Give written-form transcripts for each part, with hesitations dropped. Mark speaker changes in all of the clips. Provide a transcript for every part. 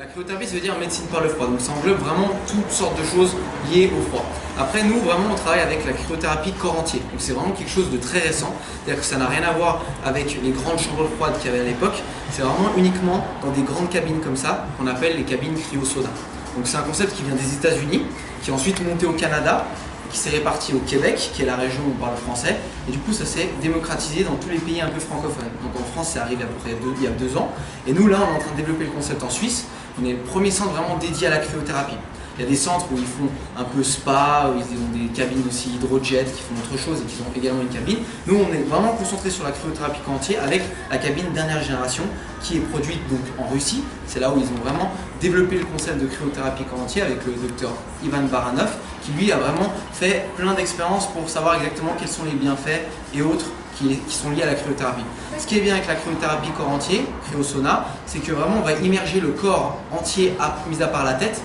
Speaker 1: La cryothérapie, ça veut dire médecine par le froid, donc ça englobe vraiment toutes sortes de choses liées au froid. Après, nous, vraiment, on travaille avec la cryothérapie corps entier, donc c'est vraiment quelque chose de très récent, c'est-à-dire que ça n'a rien à voir avec les grandes chambres froides qu'il y avait à l'époque, c'est vraiment uniquement dans des grandes cabines comme ça, qu'on appelle les cabines cryosauna. Donc c'est un concept qui vient des États-Unis, qui est ensuite monté au Canada, qui s'est réparti au Québec, qui est la région où on parle français, et du coup ça s'est démocratisé dans tous les pays un peu francophones. Donc en France, c'est arrivé à peu près il y a 2 ans, et nous là on est en train de développer le concept en Suisse. On est le premier centre vraiment dédié à la cryothérapie. Il y a des centres où ils font un peu spa, où ils ont des cabines aussi hydrojet qui font autre chose et qui ont également une cabine. Nous, on est vraiment concentré sur la cryothérapie corps entier avec la cabine dernière génération qui est produite donc en Russie. C'est là où ils ont vraiment développé le concept de cryothérapie corps entier avec le docteur Ivan Baranov qui lui a vraiment fait plein d'expériences pour savoir exactement quels sont les bienfaits et autres qui sont liés à la cryothérapie. Ce qui est bien avec la cryothérapie corps entier, cryosauna, c'est que vraiment on va immerger le corps entier, mis à part la tête,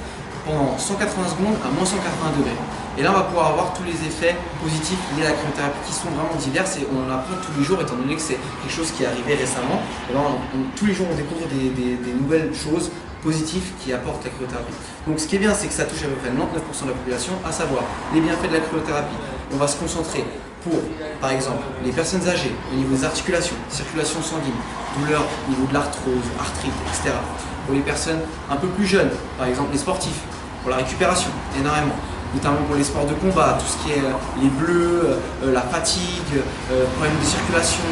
Speaker 1: pendant 180 secondes à moins 180 degrés. Et là on va pouvoir avoir tous les effets positifs liés à la cryothérapie qui sont vraiment divers et on en apprend tous les jours étant donné que c'est quelque chose qui est arrivé récemment. Et là, tous les jours on découvre des nouvelles choses positives qui apportent la cryothérapie. Donc ce qui est bien, c'est que ça touche à peu près 99% de la population, à savoir les bienfaits de la cryothérapie. On va se concentrer pour, par exemple, les personnes âgées, au niveau des articulations, circulation sanguine, douleur au niveau de l'arthrose, arthrite, etc. Pour les personnes un peu plus jeunes, par exemple les sportifs, pour la récupération, énormément. Notamment pour les sports de combat, tout ce qui est les bleus, la fatigue, problèmes de circulation,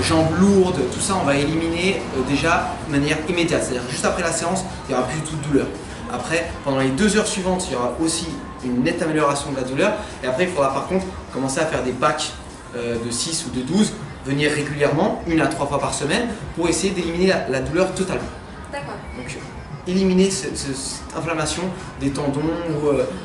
Speaker 1: jambes lourdes, tout ça on va éliminer déjà de manière immédiate. C'est-à-dire juste après la séance, il n'y aura plus du tout de douleur. Après, pendant les 2 heures suivantes, il y aura aussi une nette amélioration de la douleur. Et après, il faudra par contre commencer à faire des packs de 6 ou de 12, venir régulièrement, 1 à 3 fois par semaine, pour essayer d'éliminer la douleur totalement.
Speaker 2: D'accord.
Speaker 1: Donc, éliminer cette inflammation des tendons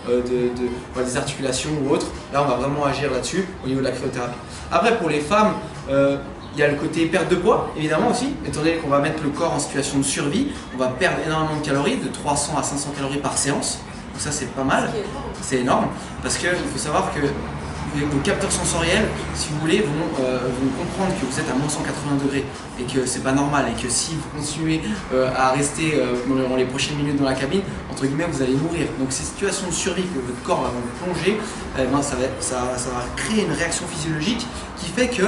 Speaker 1: ou des articulations ou autres. Là, on va vraiment agir là-dessus au niveau de la cryothérapie. Après, pour les femmes, il y a le côté perte de poids, évidemment aussi, étant donné qu'on va mettre le corps en situation de survie, on va perdre énormément de calories, de 300 à 500 calories par séance. Donc ça, c'est pas mal, c'est énorme, parce qu'il faut savoir que vos capteurs sensoriels, si vous voulez, vont comprendre que vous êtes à moins 180 degrés et que c'est pas normal et que si vous continuez à rester dans les prochaines minutes dans la cabine, entre guillemets, vous allez mourir. Donc ces situations de survie que votre corps va vous plonger, ça va créer une réaction physiologique qui fait que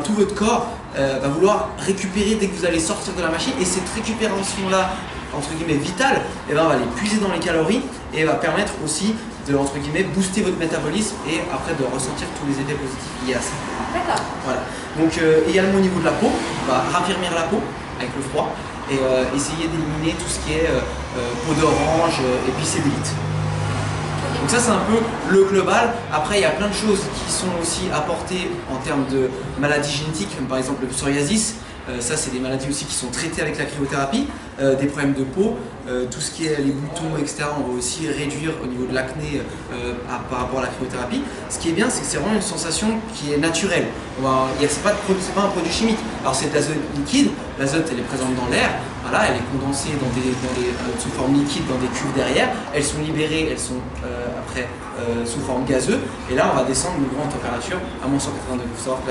Speaker 1: tout votre corps va vouloir récupérer dès que vous allez sortir de la machine, et cette récupération-là, entre guillemets, vitale, on va les puiser dans les calories et va permettre aussi de, entre guillemets, booster votre métabolisme et après de ressentir tous les effets positifs liés à ça.
Speaker 2: D'accord.
Speaker 1: Voilà. Donc également au niveau de la peau, on va raffermir la peau avec le froid et essayer d'éliminer tout ce qui est peau d'orange et puis cellulite. Donc ça c'est un peu le global. Après il y a plein de choses qui sont aussi apportées en termes de maladies génétiques, comme par exemple le psoriasis. Ça c'est des maladies aussi qui sont traitées avec la cryothérapie, des problèmes de peau, tout ce qui est les boutons, etc. On va aussi réduire au niveau de l'acné par rapport à la cryothérapie. Ce qui est bien, c'est que c'est vraiment une sensation qui est naturelle. C'est pas un produit chimique. Alors c'est de l'azote liquide, l'azote elle est présente dans l'air, voilà, elle est condensée sous forme liquide dans des cuves derrière, elles sont libérées, elles sont après sous forme gazeuse, et là on va descendre de grande température à moins 180 degrés. Il faut savoir que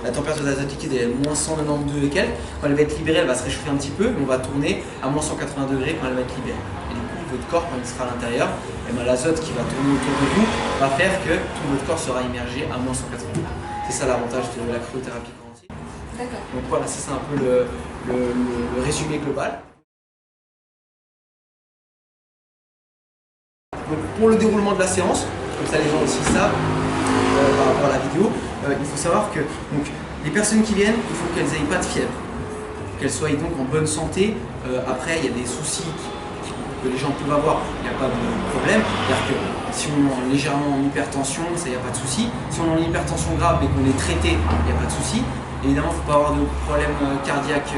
Speaker 1: la température de l'azote liquide est moins 192 et quelques. Quand elle va être libérée, elle va se réchauffer un petit peu, mais on va tourner à moins 180 degrés quand elle va être libérée. Et du coup, votre corps, quand il sera à l'intérieur, l'azote qui va tourner autour de vous va faire que tout votre corps sera immergé à moins 180 degrés. C'est ça l'avantage de la cryothérapie corps entier.
Speaker 2: D'accord.
Speaker 1: Donc voilà, ça c'est un peu le résumé global. Donc pour le déroulement de la séance, comme ça les gens aussi savent par rapport à la vidéo, il faut savoir que les personnes qui viennent, il faut qu'elles n'aient pas de fièvre, qu'elles soient donc en bonne santé. Après, il y a des soucis que les gens peuvent avoir, il n'y a pas de problème. C'est-à-dire que si on est légèrement en hypertension, ça, il n'y a pas de souci. Si on est en hypertension grave et qu'on est traité, il n'y a pas de souci. Évidemment, il ne faut pas avoir de problème cardiaque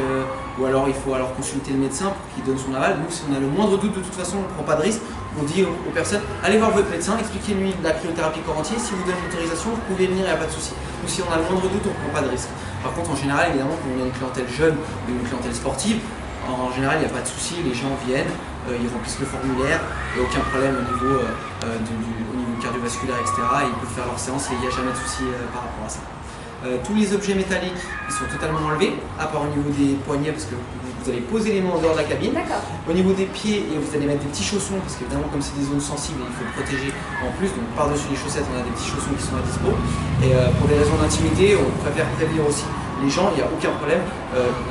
Speaker 1: ou alors il faut consulter le médecin pour qu'il donne son aval. Nous, si on a le moindre doute, de toute façon, on ne prend pas de risque. On dit aux personnes, allez voir votre médecin, expliquez-lui la cryothérapie corps entier. Si vous donne l'autorisation, vous pouvez venir, il n'y a pas de souci. Nous, si on a le moindre doute, on ne prend pas de risque. Par contre, en général, évidemment, quand on a une clientèle jeune ou une clientèle sportive, en général, il n'y a pas de souci, les gens viennent, ils remplissent le formulaire, il n'y a aucun problème au niveau cardiovasculaire, etc. Ils peuvent faire leur séance et il n'y a jamais de souci par rapport à ça. Tous les objets métalliques ils sont totalement enlevés, à part au niveau des poignets parce que vous vous allez poser les mains en dehors de la cabine.
Speaker 2: D'accord.
Speaker 1: Au niveau des pieds, et vous allez mettre des petits chaussons, parce qu'évidemment, comme c'est des zones sensibles, il faut protéger en plus. Donc, par-dessus les chaussettes, on a des petits chaussons qui sont à dispo. Et pour des raisons d'intimité, on préfère prévenir aussi les gens, il n'y a aucun problème.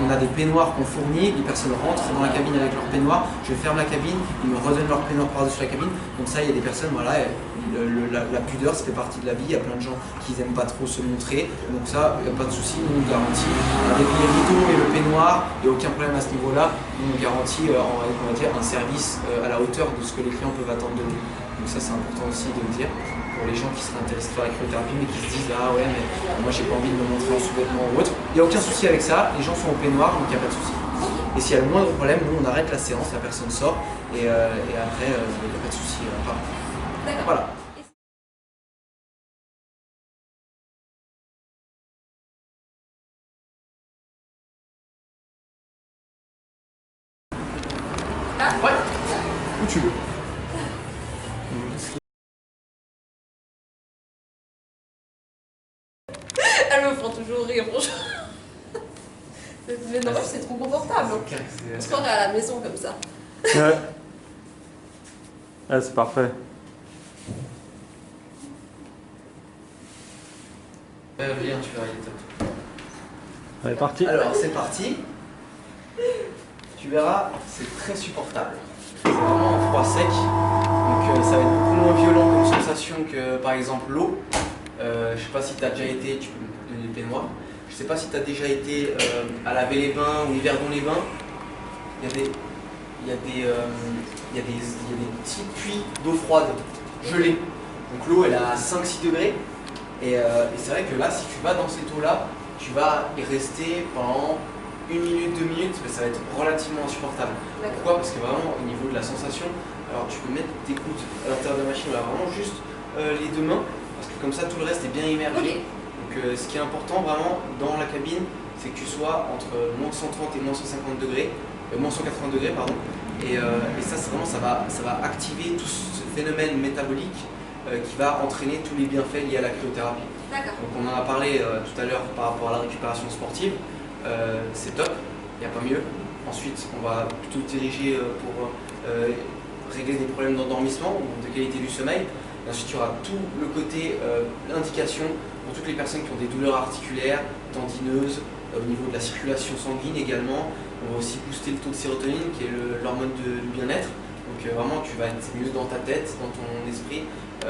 Speaker 1: On a des peignoirs qu'on fournit, les personnes rentrent dans la cabine avec leur peignoir, je ferme la cabine, ils me redonnent leur peignoir par-dessus la cabine. Donc ça, il y a des personnes, voilà, la pudeur, ça fait partie de la vie. Il y a plein de gens qui n'aiment pas trop se montrer. Donc ça, il n'y a pas de souci, nous on garantit. Avec les rideaux et le peignoir, il n'y a aucun problème à ce niveau-là. Nous on garantit, on va dire, un service à la hauteur de ce que les clients peuvent attendre de nous. Donc ça, c'est important aussi de le dire. Pour les gens qui seraient intéressés par la cryothérapie mais qui se disent ah ouais mais moi j'ai pas envie de me montrer en sous-vêtements ou autre, il n'y a aucun souci avec ça, les gens sont au peignoir donc il n'y a pas de souci. Et s'il y a le moindre problème, nous on arrête la séance, la personne sort et après il n'y a pas de souci. Voilà. Ouais, où tu veux.
Speaker 2: Elles me font toujours rire, franchement. Mais non, c'est trop confortable. On se croirait à la maison comme ça.
Speaker 3: Ouais. Ouais, c'est parfait.
Speaker 1: Viens, tu verras, il est top.
Speaker 3: Allez, parti.
Speaker 1: Alors c'est parti. Tu verras, c'est très supportable. C'est vraiment un froid sec, donc ça va être beaucoup moins violent comme sensation que par exemple l'eau. Je sais pas si tu as déjà été, tu peux me donner le peignoir. Je sais pas si tu as déjà été à laver les bains ou l'hiver dans les bains. Il y a des petits puits d'eau froide gelée. Donc l'eau elle est à 5-6 degrés. Et c'est vrai que là, si tu vas dans cette eau-là, tu vas y rester pendant 1 minute, 2 minutes, mais ça va être relativement insupportable. Pourquoi? Parce que vraiment, au niveau de la sensation, alors tu peux mettre tes coudes à l'intérieur de la machine, là, vraiment juste les deux mains, parce que comme ça, tout le reste est bien immergé. Donc ce qui est important vraiment dans la cabine, c'est que tu sois entre moins 130 et moins 150 degrés, moins 180 degrés, pardon. Et ça, c'est vraiment, ça va activer tout ce phénomène métabolique qui va entraîner tous les bienfaits liés à la cryothérapie. Donc on en a parlé tout à l'heure par rapport à la récupération sportive. C'est top, il n'y a pas mieux. Ensuite, on va plutôt diriger pour régler des problèmes d'endormissement ou de qualité du sommeil. Et ensuite, il y aura tout le côté indication pour toutes les personnes qui ont des douleurs articulaires, tendineuses, au niveau de la circulation sanguine également. On va aussi booster le taux de sérotonine qui est l'hormone du bien-être. Donc vraiment, tu vas être mieux dans ta tête, dans ton esprit. Tu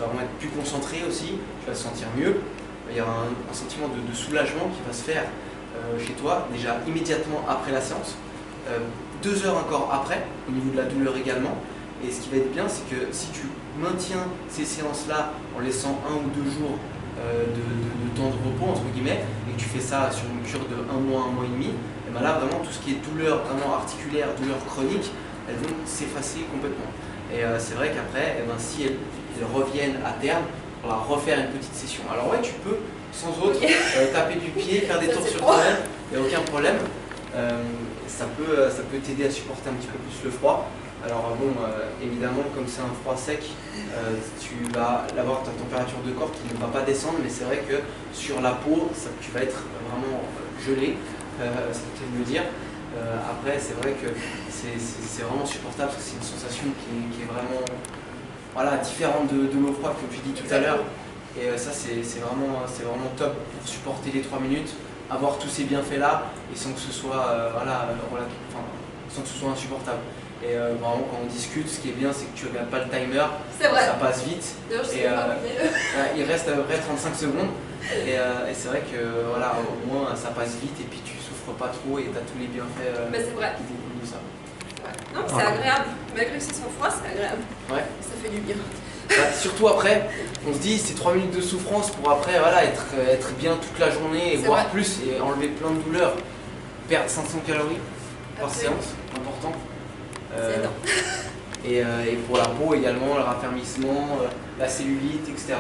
Speaker 1: vas vraiment être plus concentré aussi, tu vas te sentir mieux. Il y aura un sentiment de soulagement qui va se faire chez toi, déjà immédiatement après la séance, 2 heures encore après, au niveau de la douleur également. Et ce qui va être bien, c'est que si tu maintiens ces séances-là en laissant 1 ou 2 jours de temps de repos, entre guillemets, et que tu fais ça sur une cure de 1 mois, 1 mois et demi, et ben là vraiment tout ce qui est douleur vraiment articulaire, douleur chronique, elles vont s'effacer complètement. Et c'est vrai qu'après, si elles reviennent à terme, on va refaire une petite session. Alors ouais, tu peux sans autre taper du pied, faire des tours sur toi-même, il n'y a aucun problème. Ça peut t'aider à supporter un petit peu plus le froid. Alors bon, évidemment, comme c'est un froid sec, tu vas avoir ta température de corps qui ne va pas descendre, mais c'est vrai que sur la peau, tu vas être vraiment gelé, ça peut me le dire. Après, c'est vrai que c'est vraiment supportable parce que c'est une sensation qui est vraiment différente de l'eau froide, comme tu dis tout à l'heure. Et ça, c'est vraiment top pour supporter les 3 minutes, avoir tous ces bienfaits-là et sans que ce soit, sans que ce soit insupportable. Et vraiment, quand on discute, ce qui est bien, c'est que tu ne regardes pas le timer, ça passe vite. Et, il reste à peu près 35 secondes. Et c'est vrai que au moins ça passe vite et puis tu souffres pas trop et tu as tous les bienfaits qui découlent de ça.
Speaker 2: Non, c'est agréable. Malgré que c'est sans froid, c'est agréable.
Speaker 1: Ouais.
Speaker 2: Ça fait du bien.
Speaker 1: Surtout après, on se dit c'est 3 minutes de souffrance pour après être bien toute la journée et voire plus et enlever plein de douleurs. Perdre 500 calories par séance, important.
Speaker 2: C'est énorme.
Speaker 1: Et pour la peau également, le raffermissement, la cellulite, etc.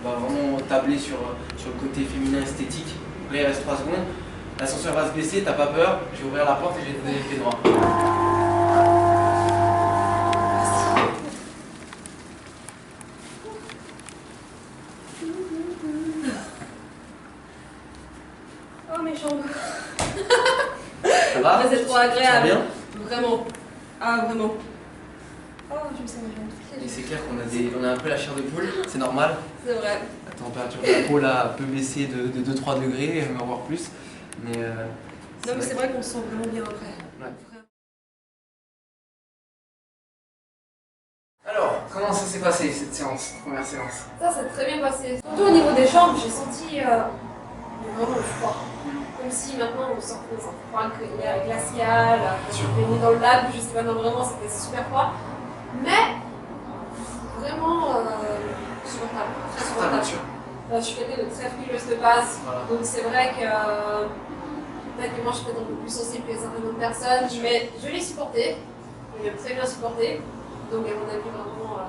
Speaker 1: On va vraiment tabler sur le côté féminin esthétique. Donc là il reste 3 secondes. L'ascenseur va se baisser, t'as pas peur, je vais ouvrir la porte et je vais te donner le pied droit.
Speaker 2: Oh mes jambes.
Speaker 1: Ça va?
Speaker 2: Mais c'est trop agréable.
Speaker 1: Bien.
Speaker 2: Vraiment. Ah, vraiment. Oh, je me sens bien.
Speaker 1: Et c'est clair qu'on a un peu la chair de poule, c'est normal.
Speaker 2: C'est vrai.
Speaker 1: La température de la peau là peut baisser de 2-3 degrés, voire plus. Mais
Speaker 2: Non, mais c'est vrai qu'on se sent vraiment bien après.
Speaker 1: Ouais. Alors, comment ça s'est passé cette séance, première séance?
Speaker 2: Ça s'est très bien passé. Surtout au niveau des jambes, j'ai senti vraiment le froid. Comme si maintenant on sort dans un froid glacial, on est dans le lac, je sais pas, non, vraiment c'était super froid. Mais vraiment supportable, très supportable. Je suis quelqu'un de très frileuse de base,
Speaker 1: Voilà.
Speaker 2: donc c'est vrai que peut-être que moi je suis peut-être un peu plus sensible que certaines autres personnes, mais je l'ai supporté, je l'ai très bien supporté, donc à mon avis vraiment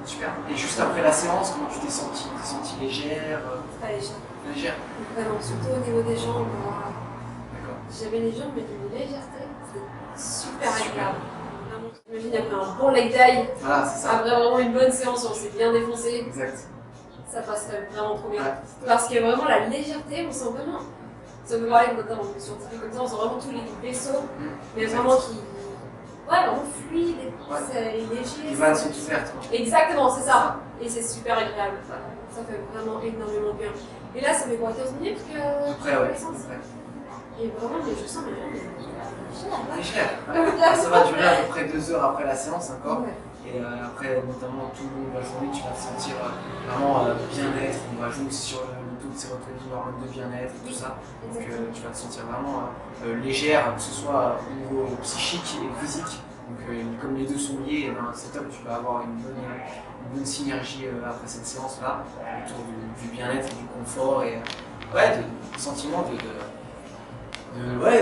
Speaker 1: Super. Et juste après la séance, comment tu t'es sentie? Tu t'es sentie légère?
Speaker 2: très léger.
Speaker 1: Légère?
Speaker 2: Vraiment, surtout au niveau des jambes,
Speaker 1: D'accord.
Speaker 2: j'avais les jambes mais d'une légèreté, c'était super agréable. Vraiment, j'imagine après un bon leg day,
Speaker 1: Voilà, c'est ça.
Speaker 2: après vraiment une bonne séance, on s'est bien défoncé,
Speaker 1: Exact.
Speaker 2: ça passerait vraiment trop bien.
Speaker 1: Ouais.
Speaker 2: Parce que vraiment la légèreté, on sent vraiment, ça me parlait notamment de scientifique comme ça, on sent vraiment tous les vaisseaux, mais vraiment qui, ouais, vraiment fluide, c'est léger.
Speaker 1: Les vannes sont ouvertes. Quoi.
Speaker 2: Exactement, c'est ça. Et c'est super agréable. Ça fait vraiment énormément de bien. Et là, ça fait quoi, 15 minutes que
Speaker 1: Après, ouais.
Speaker 2: l'essence
Speaker 1: Après.
Speaker 2: Et vraiment, je sens mes jambes légères.
Speaker 1: Légère. Ouais. Ça va durer à peu près 2 heures après la séance encore.
Speaker 2: Ouais.
Speaker 1: Et après, notamment tout le long de la journée, tu vas te sentir vraiment bien-être. On va jouer aussi sur le taux de sérotonine, l'hormone de bien-être et tout ça. Donc tu vas te sentir vraiment légère, que ce soit au niveau psychique et physique. Donc comme les deux sont liés, c'est top, tu vas avoir une bonne synergie après cette séance-là, autour du bien-être, du confort et ouais, de sentiment de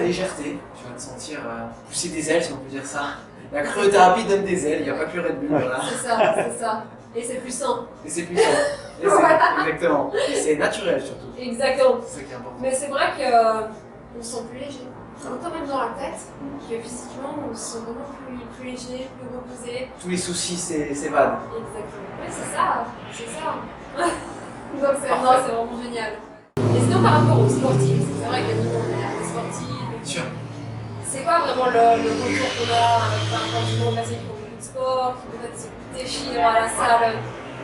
Speaker 1: légèreté. Tu vas te sentir pousser des ailes, si on peut dire ça. La cryothérapie donne des ailes, il n'y a pas que le Red Bull, voilà.
Speaker 2: C'est ça, c'est ça. Et c'est plus sain.
Speaker 1: Et c'est puissant. Exactement. Et c'est naturel surtout.
Speaker 2: Exactement.
Speaker 1: C'est ça qui est important.
Speaker 2: Mais c'est vrai qu'on se sent plus léger. Autant même dans la tête, que physiquement, on se sent vraiment plus léger, plus reposé.
Speaker 1: Tous les soucis s'évadent.
Speaker 2: Exactement. Oui, c'est ça. C'est ça. Donc c'est vraiment génial. Et sinon, par rapport aux sportifs, c'est vrai qu'il y a des sportifs.
Speaker 1: Bien sûr.
Speaker 2: C'est quoi vraiment le retour qu'on a par rapport aux personnes qui font beaucoup de sport, qui peut-être se déchirent à la salle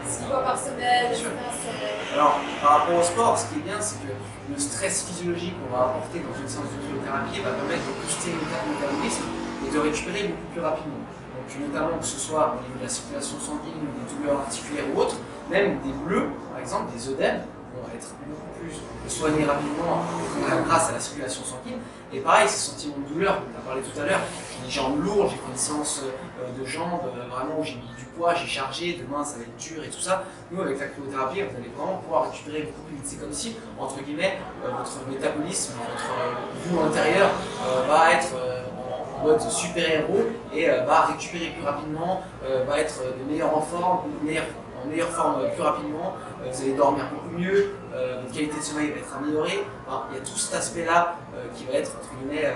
Speaker 2: 6 fois par semaine, etc.
Speaker 1: Alors, par rapport au sport, ce qui est bien, c'est que le stress physiologique qu'on va apporter dans une séance de cryothérapie va permettre de booster le métabolisme et de récupérer beaucoup plus rapidement. Donc, notamment que ce soit au niveau de la circulation sanguine, des douleurs articulaires ou autres, même des bleus, par exemple, des œdèmes, vont être beaucoup plus soignés rapidement grâce à la circulation sanguine. Et pareil, ces sentiments de douleur, on a parlé tout à l'heure, j'ai les jambes lourdes, j'ai fait une séance de jambes, vraiment où j'ai mis du poids, j'ai chargé, demain ça va être dur et tout ça. Nous, avec la cryothérapie, vous allez vraiment pouvoir récupérer beaucoup plus vite. C'est comme si, entre guillemets, votre métabolisme, votre vous intérieur va être en mode super-héros et va récupérer plus rapidement, va être de meilleure en forme, en meilleure forme plus rapidement, vous allez dormir beaucoup mieux, votre qualité de sommeil va être améliorée. Enfin, il y a tout cet aspect-là qui va être entre guillemets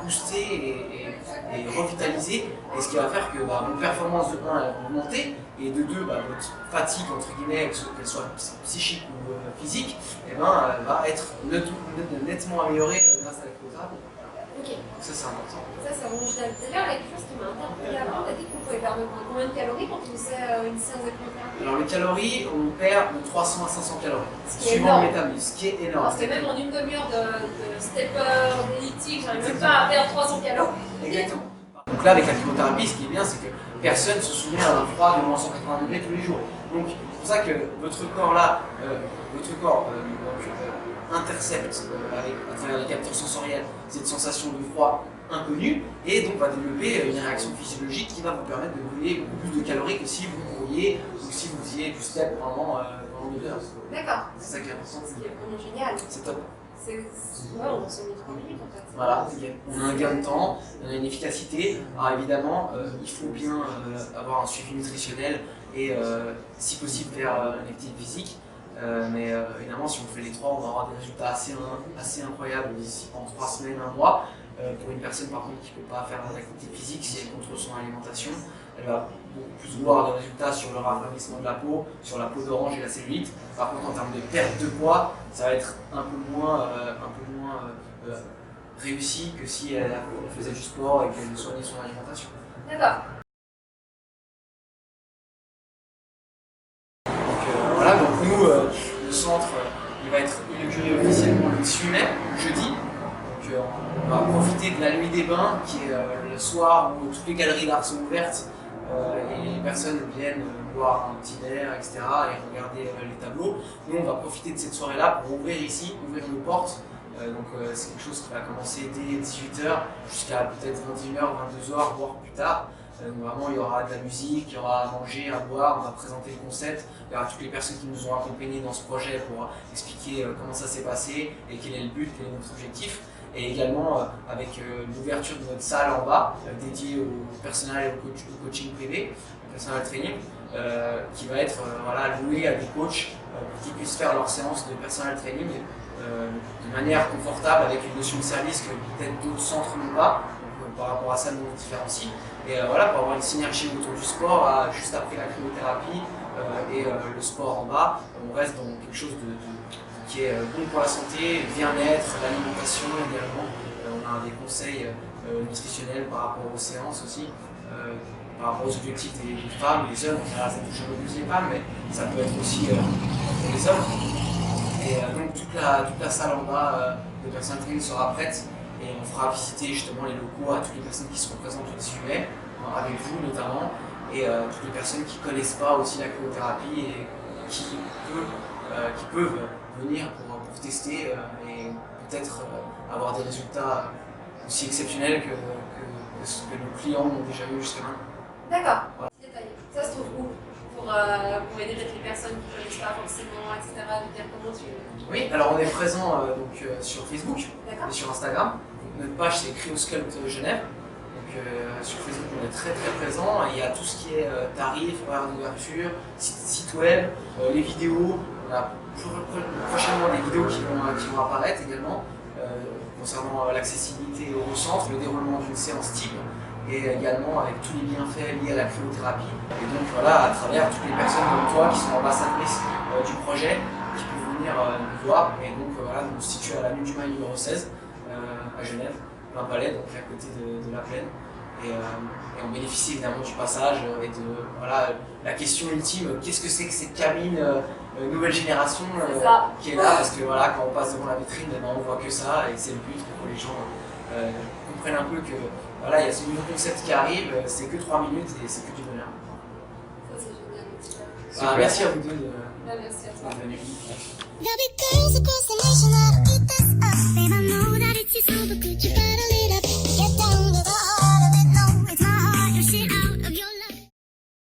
Speaker 1: boosté et revitalisé, et ce qui va faire que vos performances de 1 vont augmenter, et de 2, votre fatigue entre guillemets, qu'elle soit psychique ou physique, va être nettement améliorée grâce à la cryothérapie.
Speaker 2: Ok.
Speaker 1: Donc ça c'est important.
Speaker 2: Ça, c'est vraiment génial. D'ailleurs, il y a quelque chose qui m'a interpellé avant. On a dit qu'on pouvait perdre combien de calories quand on faisait une séance de cryothérapie?
Speaker 1: Alors les calories, on perd de 300 à 500 calories,
Speaker 2: Ce qui est
Speaker 1: suivant
Speaker 2: énorme.
Speaker 1: le métabolisme, ce qui est énorme.
Speaker 2: Parce que même en une demi-heure de stepper, d'elliptique, j'arrive même pas à perdre 300 calories.
Speaker 1: Exactement. Donc là, avec la cryothérapie, ce qui est bien, c'est que personne ne se souvient d'un froid de moins 180 degrés tous les jours. Donc c'est pour ça que votre corps là, intercepte à travers les capteurs sensoriels cette sensation de froid inconnu, et donc va développer une réaction physiologique qui va vous permettre de brûler beaucoup plus de calories que si vous couriez ou si vous faisiez du step pendant 2 heures.
Speaker 2: D'accord.
Speaker 1: C'est ça qui est important.
Speaker 2: Ce qui est vraiment génial.
Speaker 1: C'est top.
Speaker 2: Ouais, on s'en met 3 minutes en fait.
Speaker 1: Voilà, on a un gain de temps, on a une efficacité. Alors évidemment, il faut bien avoir un suivi nutritionnel et si possible faire une activité physique. Mais évidemment, si on fait les 3, on va avoir des résultats assez incroyables d'ici en 3 semaines, 1 mois. Pour une personne par contre qui ne peut pas faire d'activité physique, si elle contrôle son alimentation, elle va beaucoup plus voir des résultats sur le rafraîchissement de la peau, sur la peau d'orange et la cellulite. Par contre, en termes de perte de poids, ça va être un peu moins réussie que si elle faisait du sport et qu'elle soignait son alimentation.
Speaker 2: D'accord.
Speaker 1: Donc voilà, donc nous, le centre, il va être inauguré officiellement le 18 mai, jeudi. Donc on va profiter de la nuit des bains, qui est le soir où toutes les galeries d'art sont ouvertes et les personnes viennent boire un petit verre, etc. et regarder les tableaux. Nous, on va profiter de cette soirée-là pour ouvrir ici, ouvrir nos portes. Donc c'est quelque chose qui va commencer dès 18h jusqu'à peut-être 21h, 22h, voire plus tard. Donc vraiment, il y aura de la musique, il y aura à manger, à boire, on va présenter le concept, il y aura toutes les personnes qui nous ont accompagnés dans ce projet pour expliquer comment ça s'est passé et quel est le but, quel est notre objectif. Et également avec l'ouverture de notre salle en bas, dédiée au personnel et au coaching privé, au personnel training, qui va être louée à des coachs pour qu'ils puissent faire leur séance de personnel training de manière confortable avec une notion de service que peut-être d'autres centres n'ont pas. Donc, par rapport à ça, nous on différencie. Et pour avoir une synergie autour du sport, juste après la cryothérapie et le sport en bas, on reste dans quelque chose qui est bon pour la santé, le bien-être, l'alimentation également. On a des conseils nutritionnels par rapport aux séances aussi, par rapport aux objectifs des femmes, des hommes. En général, ça touche un peu plus les femmes, mais ça peut être aussi pour les hommes. Et donc toute la salle en bas de personnes training sera prête et on fera visiter justement les locaux à toutes les personnes qui seront présentes le 18 mai, avec vous notamment, et toutes les personnes qui ne connaissent pas aussi la cryothérapie et qui peuvent venir pour tester et peut-être avoir des résultats aussi exceptionnels que ce que nos clients ont déjà eu jusqu'à maintenant.
Speaker 2: D'accord. Voilà. Ça se trouve où pour aider les personnes qui ne connaissent pas forcément, etc. de dire comment tu...
Speaker 1: Oui, alors on est présent sur Facebook et sur Instagram. Notre page c'est Cryosculpt Genève. Donc sur Facebook on est très présent. Il y a tout ce qui est tarifs, horaires d'ouverture, site web, les vidéos. On a prochainement des vidéos qui vont apparaître également concernant l'accessibilité au centre, le déroulement d'une séance type et également avec tous les bienfaits liés à la cryothérapie. Et donc voilà, à travers toutes les personnes comme toi qui sont ambassadrices du projet, qui peuvent venir nous voir. Et donc voilà, nous nous situons à l'avenue du Mail numéro 16 à Genève, plein palais, donc à côté de la plaine. Et on bénéficie évidemment du passage et de la question ultime, qu'est-ce que c'est que cette cabine nouvelle génération qui est là, parce que voilà, quand on passe devant la vitrine, on voit que ça et c'est le but pour que les gens comprennent un peu que voilà, il y a ce nouveau concept qui arrive, c'est que 3 minutes et c'est que du bonheur.
Speaker 2: Ça c'est génial.
Speaker 1: Merci à vous deux
Speaker 2: Merci à toi.
Speaker 1: d'être venus.